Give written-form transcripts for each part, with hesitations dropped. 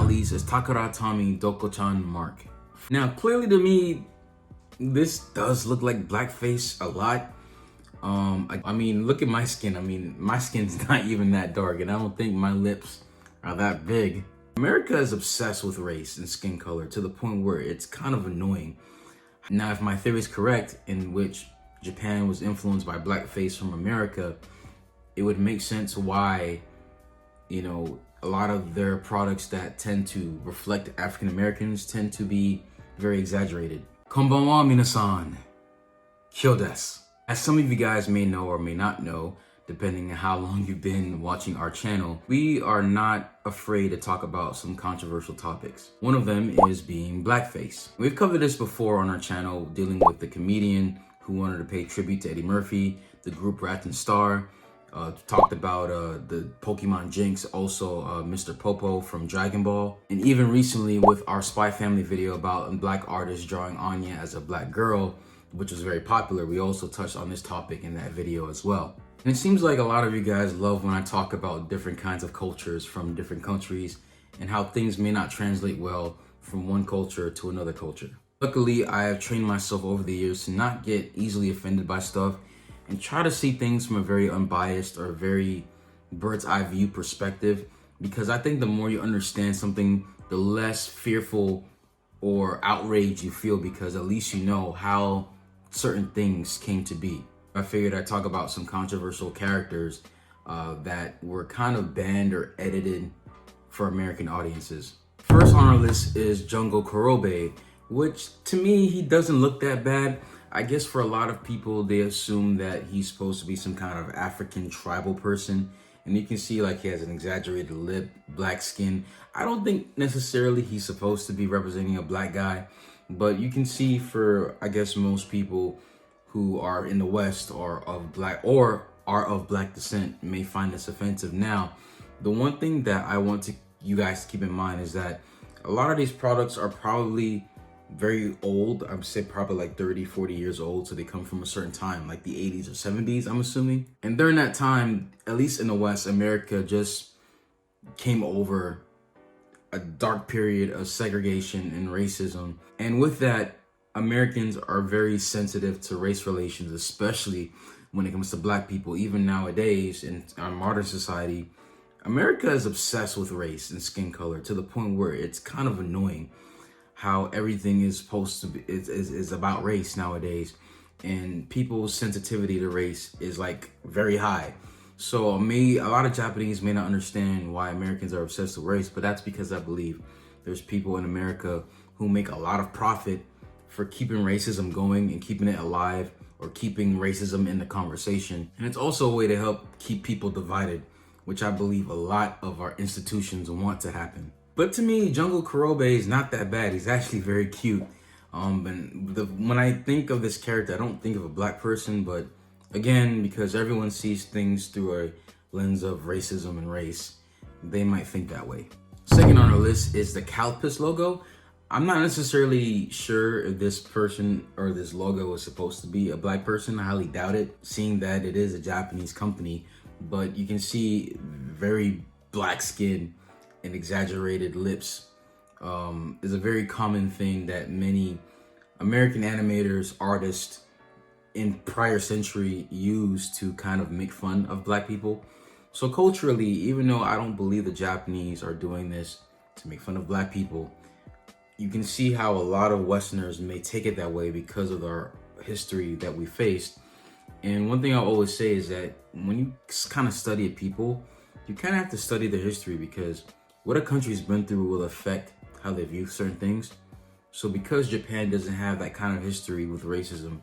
least is Takuratami Doko-chan Mark. Now, clearly to me, this does look like blackface a lot. I mean, look at my skin. I mean, my skin's not even that dark, and I don't think my lips are that big. America is obsessed with race and skin color to the point where it's kind of annoying. Now, if my theory is correct, in which Japan was influenced by blackface from America, it would make sense why, you know, a lot of their products that tend to reflect African Americans tend to be very exaggerated. Konbanwa minasan, kyo desu. As some of you guys may know or may not know, depending on how long you've been watching our channel, we are not afraid to talk about some controversial topics. One of them is being blackface. We've covered this before on our channel, dealing with the comedian who wanted to pay tribute to Eddie Murphy, the group Rat and Star, talked about the Pokemon Jinx, also Mr. Popo from Dragon Ball, and even recently with our Spy Family video about a black artist drawing Anya as a black girl, which was very popular. We also touched on this topic in that video as well. And it seems like a lot of you guys love when I talk about different kinds of cultures from different countries and how things may not translate well from one culture to another culture. Luckily, I have trained myself over the years to not get easily offended by stuff and try to see things from a very unbiased or very bird's eye view perspective, because I think the more you understand something, the less fearful or outraged you feel, because at least you know how certain things came to be. I figured I'd talk about some controversial characters that were kind of banned or edited for American audiences. First on our list is Janggo Kurobe, which to me, he doesn't look that bad. I guess for a lot of people, they assume that he's supposed to be some kind of African tribal person. And you can see like he has an exaggerated lip, black skin. I don't think necessarily he's supposed to be representing a black guy, but you can see for, I guess, most people who are in the West or are of black descent may find this offensive. Now, the one thing that I want you guys to keep in mind is that a lot of these products are probably very old. I would say probably like 30, 40 years old. So they come from a certain time, like the 80s or 70s, I'm assuming. And during that time, at least in the West, America just came over a dark period of segregation and racism. And with that, Americans are very sensitive to race relations, especially when it comes to black people. Even nowadays in our modern society, America is obsessed with race and skin color to the point where it's kind of annoying how everything is supposed to be is about race nowadays, and people's sensitivity to race is like very high. So a lot of Japanese may not understand why Americans are obsessed with race, but that's because I believe there's people in America who make a lot of profit for keeping racism going and keeping it alive, or keeping racism in the conversation. And it's also a way to help keep people divided, which I believe a lot of our institutions want to happen. But to me, Janggo Kurobe is not that bad. He's actually very cute. When I think of this character, I don't think of a black person, but again, because everyone sees things through a lens of racism and race, they might think that way. Second on our list is the Calpis logo. I'm not necessarily sure if this person or this logo is supposed to be a black person. I highly doubt it, seeing that it is a Japanese company, but you can see very black skin and exaggerated lips is a very common thing that many American animators, artists in prior century used to kind of make fun of black people. So culturally, even though I don't believe the Japanese are doing this to make fun of black people, you can see how a lot of Westerners may take it that way because of our history that we faced. And one thing I always say is that when you kind of study a people, you kind of have to study their history, because what a country's been through will affect how they view certain things. So because Japan doesn't have that kind of history with racism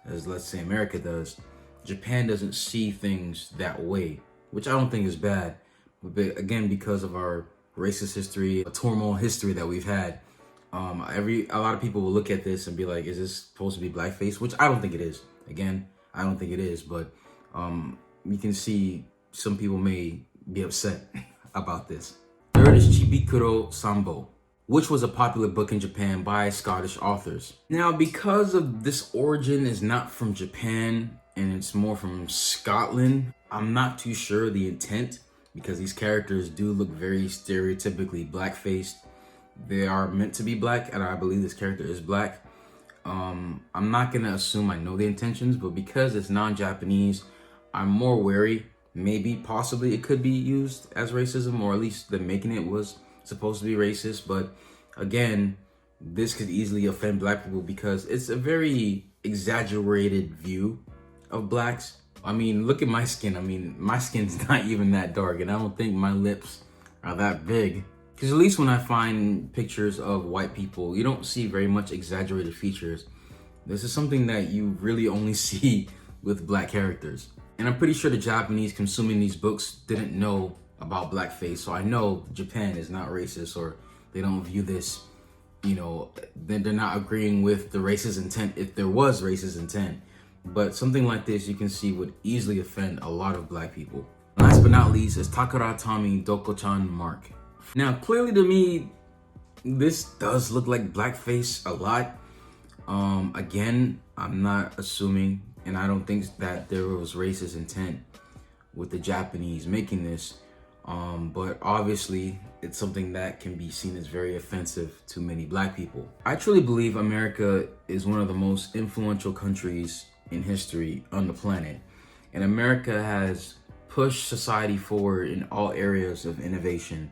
as, let's say, America does, Japan doesn't see things that way, which I don't think is bad. But again, because of our racist history, a turmoil history that we've had, a lot of people will look at this and be like, is this supposed to be blackface? Which I don't think it is. Again, I don't think it is, but you can see some people may be upset about this. Third is Chibi Kuro Sambo, which was a popular book in Japan by Scottish authors. Now, because of this origin is not from Japan and it's more from Scotland, I'm not too sure the intent, because these characters do look very stereotypically black-faced. they are meant to be black, and I believe this character is black. I'm not gonna assume I know the intentions, but because it's non-Japanese, I'm more wary. Maybe, possibly, it could be used as racism, or at least the making it was supposed to be racist. But again, this could easily offend black people because it's a very exaggerated view of blacks. I mean, look at my skin. I mean, my skin's not even that dark, and I don't think my lips are that big. Because at least when I find pictures of white people, you don't see very much exaggerated features. This is something that you really only see with black characters. And I'm pretty sure the Japanese consuming these books didn't know about blackface. So I know Japan is not racist, or they don't view this, you know, they're not agreeing with the racist intent if there was racist intent. But something like this, you can see, would easily offend a lot of black people. Last but not least is Takara Tommy Doko-chan Mark. Now, clearly to me, this does look like blackface a lot. Again, I'm not assuming, and I don't think that there was racist intent with the Japanese making this. But obviously, it's something that can be seen as very offensive to many black people. I truly believe America is one of the most influential countries in history on the planet. And America has pushed society forward in all areas of innovation.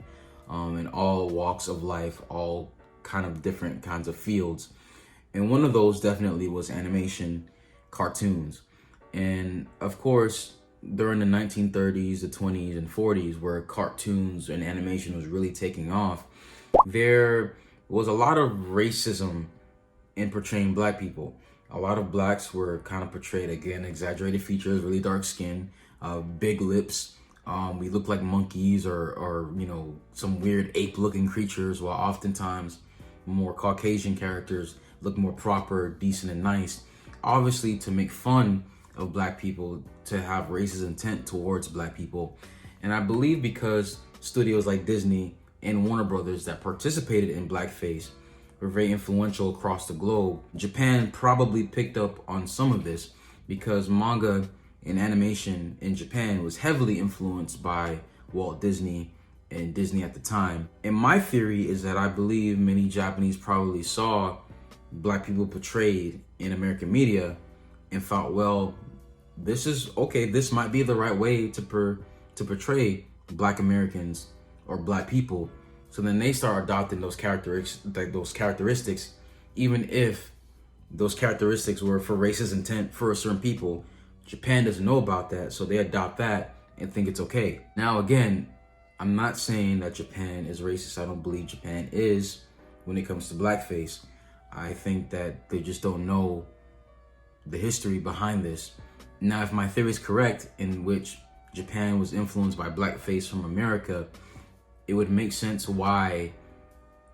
In all walks of life, all kind of different kinds of fields. And one of those definitely was animation, cartoons. And of course, during the 1930s, the 20s, and 40s, where cartoons and animation was really taking off, there was a lot of racism in portraying black people. A lot of blacks were kind of portrayed, again, exaggerated features, really dark skin, big lips. We look like monkeys or you know, some weird ape-looking creatures, while oftentimes more Caucasian characters look more proper, decent, and nice. Obviously, to make fun of black people, to have racist intent towards black people. And I believe because studios like Disney and Warner Brothers that participated in blackface were very influential across the globe, Japan probably picked up on some of this because manga and animation in Japan was heavily influenced by Walt Disney and Disney at the time. And my theory is that I believe many Japanese probably saw black people portrayed in American media and thought, well, this is okay, this might be the right way to portray black Americans or black people. So then they start adopting those characteristics, even if those characteristics were for racist intent for a certain people. Japan doesn't know about that, so they adopt that and think it's okay. Now, again, I'm not saying that Japan is racist. I don't believe Japan is when it comes to blackface. I think that they just don't know the history behind this. Now, if my theory is correct, in which Japan was influenced by blackface from America, it would make sense why,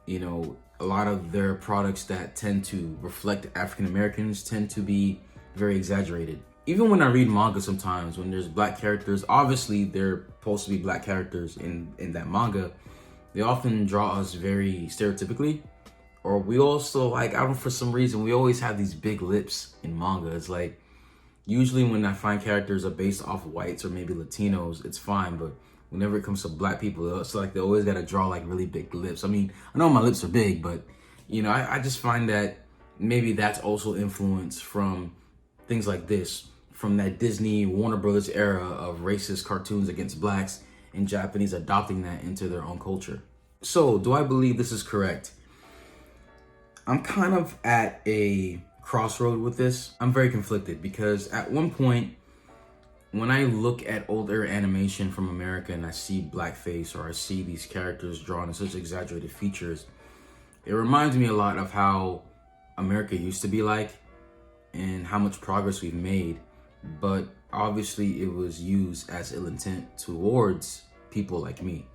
you know, a lot of their products that tend to reflect African Americans tend to be very exaggerated. Even when I read manga sometimes, when there's black characters, obviously they're supposed to be black characters in that manga, they often draw us very stereotypically. Or we also, like, I don't know, for some reason, we always have these big lips in manga. It's like, usually when I find characters are based off whites or maybe Latinos, it's fine. But whenever it comes to black people, it's like they always got to draw like really big lips. I mean, I know my lips are big, but, you know, I just find that maybe that's also influence from things like this, from that Disney, Warner Brothers era of racist cartoons against blacks and Japanese adopting that into their own culture. So, do I believe this is correct? I'm kind of at a crossroad with this. I'm very conflicted because at one point, when I look at older animation from America and I see blackface or I see these characters drawn in such exaggerated features, it reminds me a lot of how America used to be like and how much progress we've made. But obviously it was used as ill intent towards people like me.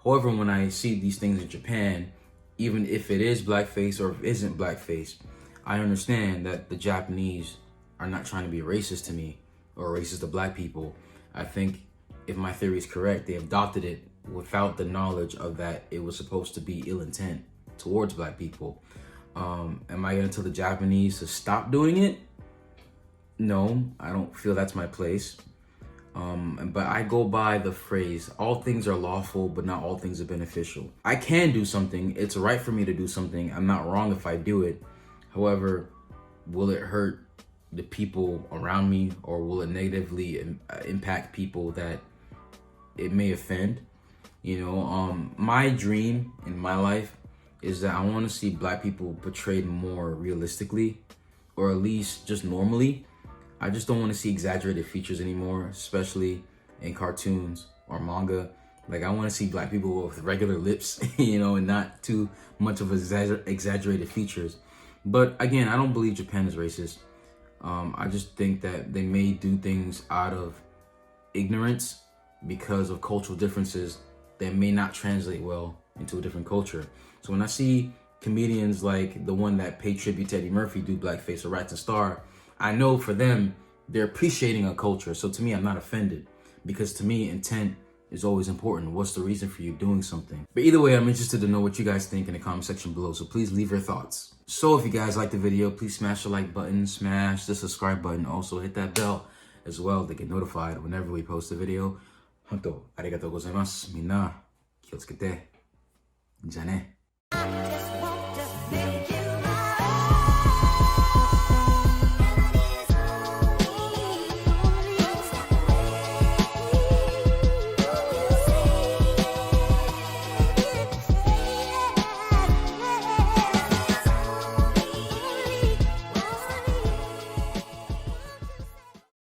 However, when I see these things in Japan, even if it is blackface or if it isn't blackface, I understand that the Japanese are not trying to be racist to me or racist to black people. I think if my theory is correct, they adopted it without the knowledge of that it was supposed to be ill intent towards black people. Am I going to tell the Japanese to stop doing it? No, I don't feel that's my place. But I go by the phrase, all things are lawful, but not all things are beneficial. I can do something. It's right for me to do something. I'm not wrong if I do it. However, will it hurt the people around me, or will it negatively impact people that it may offend? My dream in my life is that I want to see Black people portrayed more realistically, or at least just normally. I just don't want to see exaggerated features anymore, especially in cartoons or manga. Like, I want to see Black people with regular lips, and not too much of exaggerated features. But again, I don't believe Japan is racist. I just think that they may do things out of ignorance because of cultural differences that may not translate well into a different culture. So when I see comedians like the one that paid tribute to Eddie Murphy do blackface or Rats and Star, I know for them, they're appreciating a culture. So to me, I'm not offended, because to me, intent is always important. What's the reason for you doing something? But either way, I'm interested to know what you guys think in the comment section below. So please leave your thoughts. So if you guys like the video, please smash the like button, smash the subscribe button. Also hit that bell as well to get notified whenever we post a video. 本当ありがとうございます。みんな気をつけて。じゃあね。